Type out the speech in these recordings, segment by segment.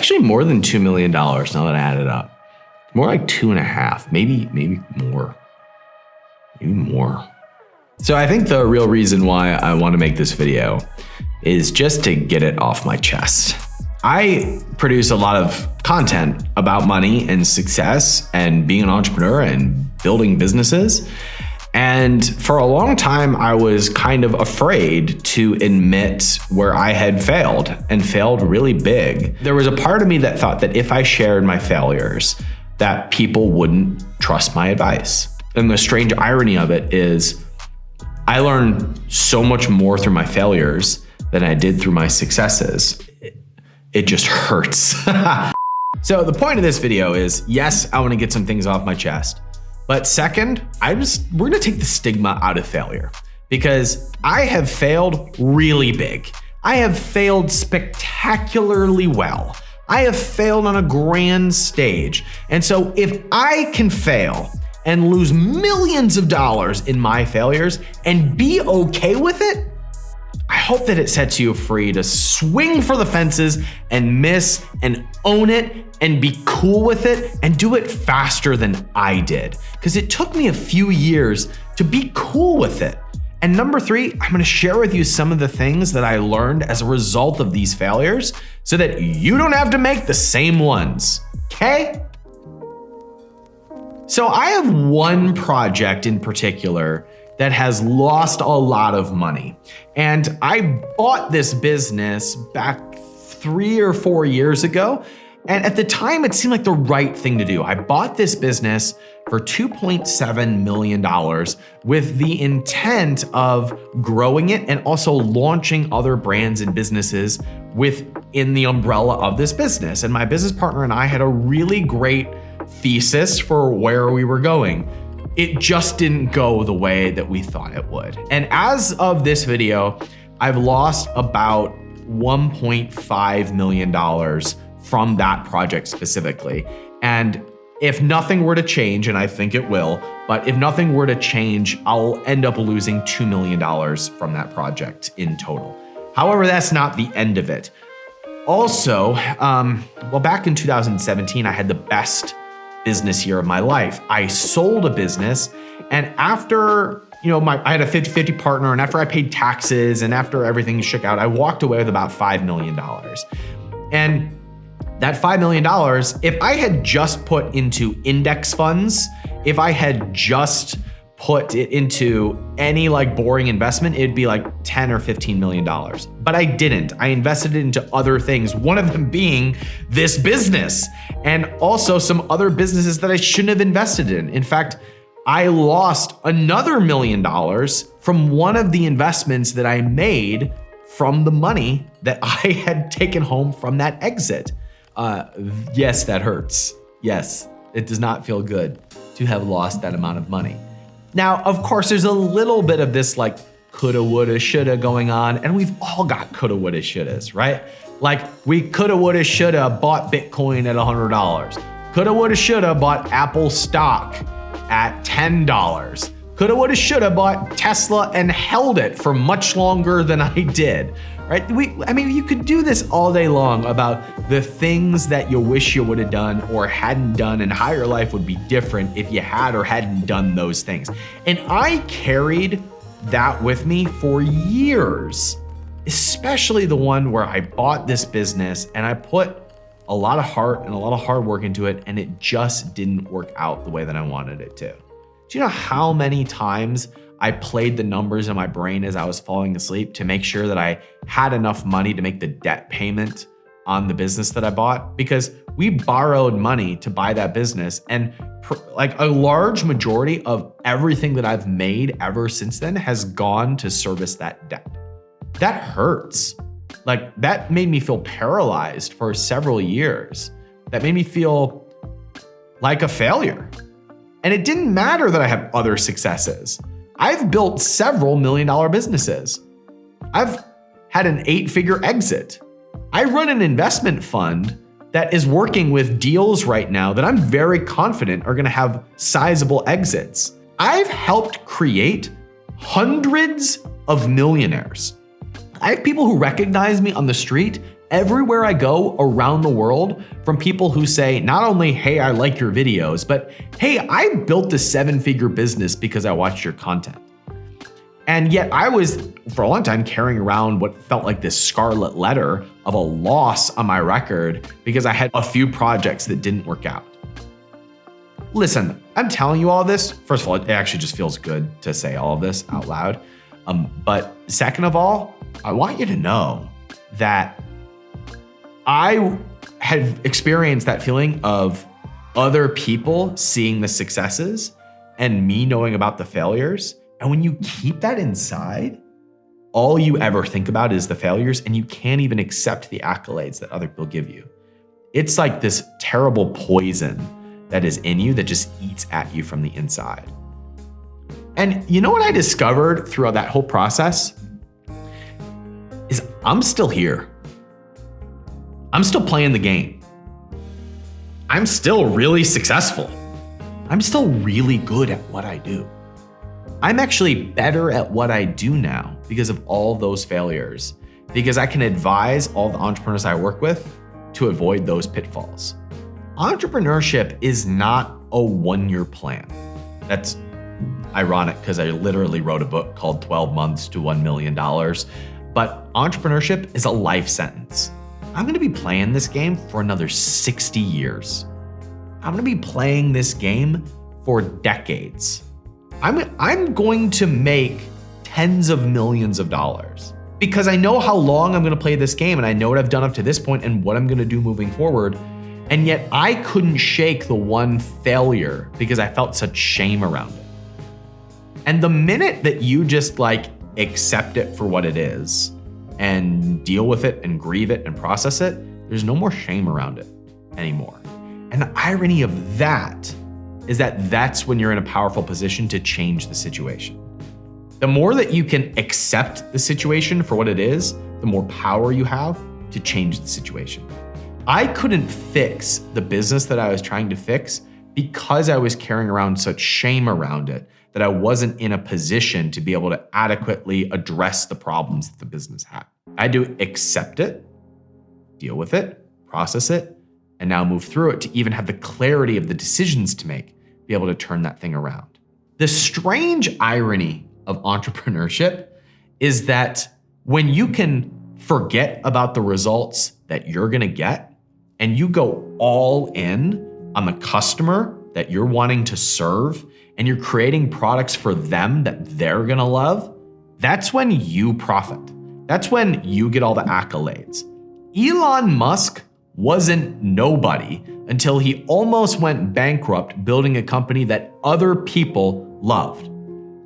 actually more than $2 million now that I add it up. More like 2.5, maybe more. So I think the real reason why I want to make this video is just to get it off my chest. I produce a lot of content about money and success and being an entrepreneur and building businesses. And for a long time, I was kind of afraid to admit where I had failed and failed really big. There was a part of me that thought that if I shared my failures, that people wouldn't trust my advice. And the strange irony of it is I learned so much more through my failures than I did through my successes. It just hurts. So the point of this video is, yes, I want to get some things off my chest. But second, we're gonna take the stigma out of failure, because I have failed really big. I have failed spectacularly well. I have failed on a grand stage. And so if I can fail and lose millions of dollars in my failures and be okay with it, I hope that it sets you free to swing for the fences and miss and own it and be cool with it and do it faster than I did. Because it took me a few years to be cool with it. And number three, I'm gonna share with you some of the things that I learned as a result of these failures so that you don't have to make the same ones, okay? So I have one project in particular that has lost a lot of money. And I bought this business back 3 or 4 years ago. And at the time, it seemed like the right thing to do. I bought this business for $2.7 million with the intent of growing it and also launching other brands and businesses within the umbrella of this business. And my business partner and I had a really great thesis for where we were going. It just didn't go the way that we thought it would. And as of this video, I've lost about $1.5 million from that project specifically. And if nothing were to change, and I think it will, but if nothing were to change, I'll end up losing $2 million from that project in total. However, that's not the end of it. Also, well, back in 2017, I had the best business year of my life. I sold a business, and after, I had a 50-50 partner, and after I paid taxes and after everything shook out, I walked away with about $5 million. And that $5 million, if I had just put into index funds, if I had just put it into any boring investment, it'd be like $10 or $15 million. But I didn't. I invested it into other things, one of them being this business, and also some other businesses that I shouldn't have invested in. In fact, I lost another $1 million from one of the investments that I made from the money that I had taken home from that exit. Yes, that hurts. Yes, it does not feel good to have lost that amount of money. Now, of course, there's a little bit of this coulda, woulda, shoulda going on, and we've all got coulda, woulda, shouldas, right? We coulda, woulda, shoulda bought Bitcoin at $100. Coulda, woulda, shoulda bought Apple stock at $10. Coulda, woulda, shoulda bought Tesla and held it for much longer than I did, right? You could do this all day long about the things that you wish you would have done or hadn't done, and how your life would be different if you had or hadn't done those things. And I carried that with me for years, especially the one where I bought this business and I put a lot of heart and a lot of hard work into it, and it just didn't work out the way that I wanted it to. Do you know how many times I played the numbers in my brain as I was falling asleep to make sure that I had enough money to make the debt payment on the business that I bought? Because we borrowed money to buy that business, and a large majority of everything that I've made ever since then has gone to service that debt. That hurts. That made me feel paralyzed for several years. That made me feel like a failure. And it didn't matter that I have other successes. I've built several $1 million businesses. I've had an 8-figure exit. I run an investment fund that is working with deals right now that I'm very confident are gonna have sizable exits. I've helped create hundreds of millionaires. I have people who recognize me on the street everywhere I go around the world from people who say, not only, hey, I like your videos, but hey, I built a 7-figure business because I watched your content. And yet I was, for a long time, carrying around what felt like this scarlet letter of a loss on my record because I had a few projects that didn't work out. Listen, I'm telling you all this. First of all, it actually just feels good to say all of this out loud. But second of all, I want you to know that I had experienced that feeling of other people seeing the successes and me knowing about the failures. And when you keep that inside, all you ever think about is the failures, and you can't even accept the accolades that other people give you. It's like this terrible poison that is in you that just eats at you from the inside. And you know what I discovered throughout that whole process? Is I'm still here. I'm still playing the game. I'm still really successful. I'm still really good at what I do. I'm actually better at what I do now because of all those failures, because I can advise all the entrepreneurs I work with to avoid those pitfalls. Entrepreneurship is not a one-year plan. That's ironic because I literally wrote a book called 12 Months to $1 Million. But entrepreneurship is a life sentence. I'm going to be playing this game for another 60 years. I'm going to be playing this game for decades. I'm going to make tens of millions of dollars because I know how long I'm going to play this game, and I know what I've done up to this point and what I'm going to do moving forward. And yet I couldn't shake the one failure because I felt such shame around it. And the minute that you just accept it for what it is and deal with it and grieve it and process it, there's no more shame around it anymore. And the irony of that is that that's when you're in a powerful position to change the situation. The more that you can accept the situation for what it is, the more power you have to change the situation. I couldn't fix the business that I was trying to fix because I was carrying around such shame around it that I wasn't in a position to be able to adequately address the problems that the business had. I had to accept it, deal with it, process it, and now move through it to even have the clarity of the decisions to make, be able to turn that thing around. The strange irony of entrepreneurship is that when you can forget about the results that you're gonna get and you go all in on the customer that you're wanting to serve and you're creating products for them that they're gonna love, that's when you profit. That's when you get all the accolades. Elon Musk wasn't nobody until he almost went bankrupt building a company that other people loved.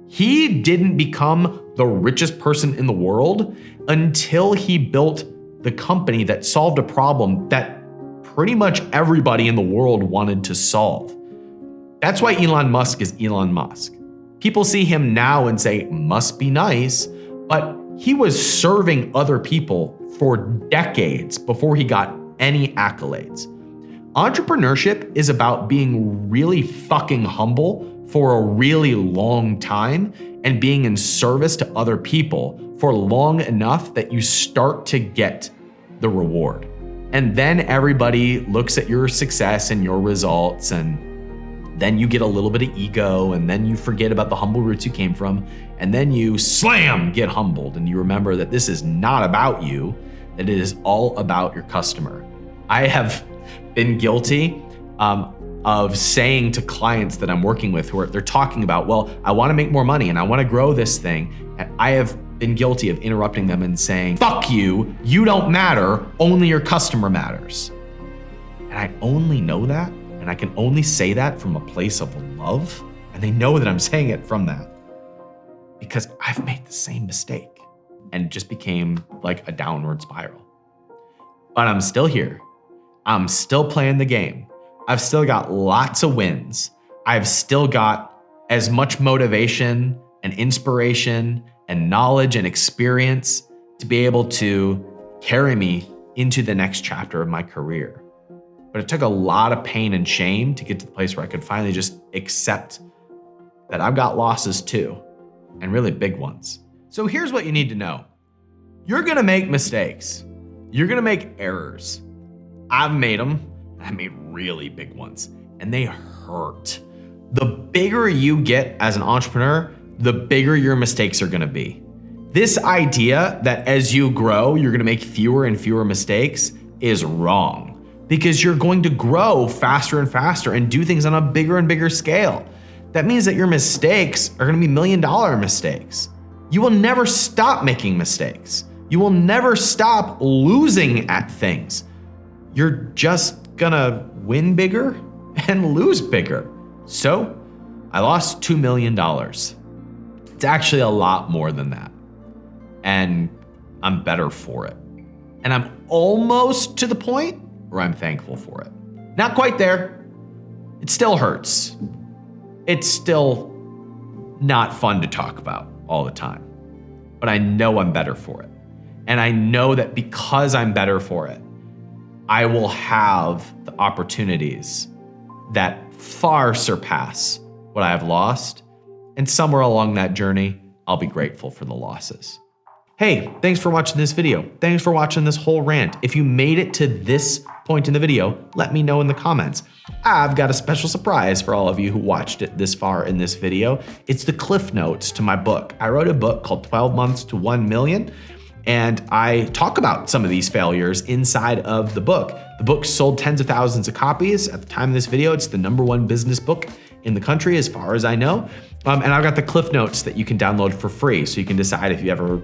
He didn't become the richest person in the world until he built the company that solved a problem that pretty much everybody in the world wanted to solve. That's why Elon Musk is Elon Musk. People see him now and say, must be nice, but he was serving other people for decades before he got any accolades. Entrepreneurship is about being really fucking humble for a really long time and being in service to other people for long enough that you start to get the reward. And then everybody looks at your success and your results, and then you get a little bit of ego, and then you forget about the humble roots you came from, and then you get humbled, and you remember that this is not about you, that it is all about your customer. I have been guilty of saying to clients that I'm working with who they're talking about, well, I want to make more money and I want to grow this thing. And I have been guilty of interrupting them and saying, fuck you, you don't matter, only your customer matters. And I only know that, and I can only say that from a place of love, and they know that I'm saying it from that because I've made the same mistake and it just became like a downward spiral. But I'm still here. I'm still playing the game. I've still got lots of wins. I've still got as much motivation and inspiration and knowledge and experience to be able to carry me into the next chapter of my career. But it took a lot of pain and shame to get to the place where I could finally just accept that I've got losses too, and really big ones. So here's what you need to know. You're gonna make mistakes. You're gonna make errors. I've made them. I made really big ones, and they hurt. The bigger you get as an entrepreneur, the bigger your mistakes are gonna be. This idea that as you grow, you're gonna make fewer and fewer mistakes is wrong, because you're going to grow faster and faster and do things on a bigger and bigger scale. That means that your mistakes are gonna be $1 million mistakes. You will never stop making mistakes. You will never stop losing at things. You're just gonna win bigger and lose bigger. So I lost $2 million. It's actually a lot more than that. And I'm better for it. And I'm almost to the point where I'm thankful for it. Not quite there. It still hurts. It's still not fun to talk about all the time. But I know I'm better for it. And I know that because I'm better for it, I will have the opportunities that far surpass what I have lost. And somewhere along that journey, I'll be grateful for the losses. Hey, thanks for watching this video. Thanks for watching this whole rant. If you made it to this point in the video, let me know in the comments. I've got a special surprise for all of you who watched it this far in this video. It's the cliff notes to my book. I wrote a book called 12 Months to 1 Million. And I talk about some of these failures inside of the book. The book sold tens of thousands of copies. At the time of this video, it's the #1 business book in the country, as far as I know. And I've got the cliff notes that you can download for free, so you can decide if you ever,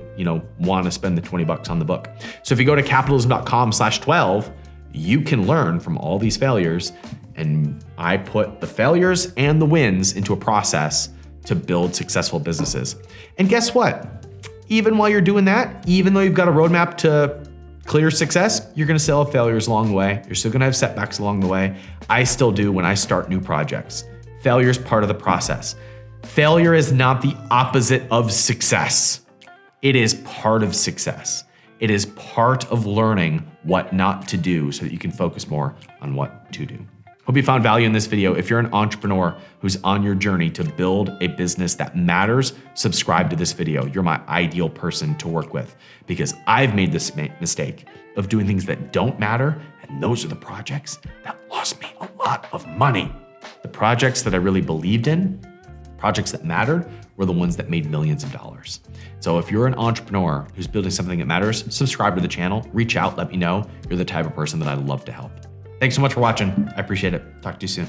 want to spend the 20 bucks on the book. So if you go to capitalism.com/12, you can learn from all these failures. And I put the failures and the wins into a process to build successful businesses. And guess what? Even while you're doing that, even though you've got a roadmap to clear success, you're gonna still have failures along the way. You're still gonna have setbacks along the way. I still do when I start new projects. Failure is part of the process. Failure is not the opposite of success. It is part of success. It is part of learning what not to do so that you can focus more on what to do. Hope you found value in this video. If you're an entrepreneur who's on your journey to build a business that matters, subscribe to this video. You're my ideal person to work with, because I've made this mistake of doing things that don't matter, and those are the projects that lost me a lot of money. The projects that I really believed in, projects that mattered, were the ones that made millions of dollars. So if you're an entrepreneur who's building something that matters, subscribe to the channel, reach out, let me know. You're the type of person that I'd love to help. Thanks so much for watching. I appreciate it. Talk to you soon.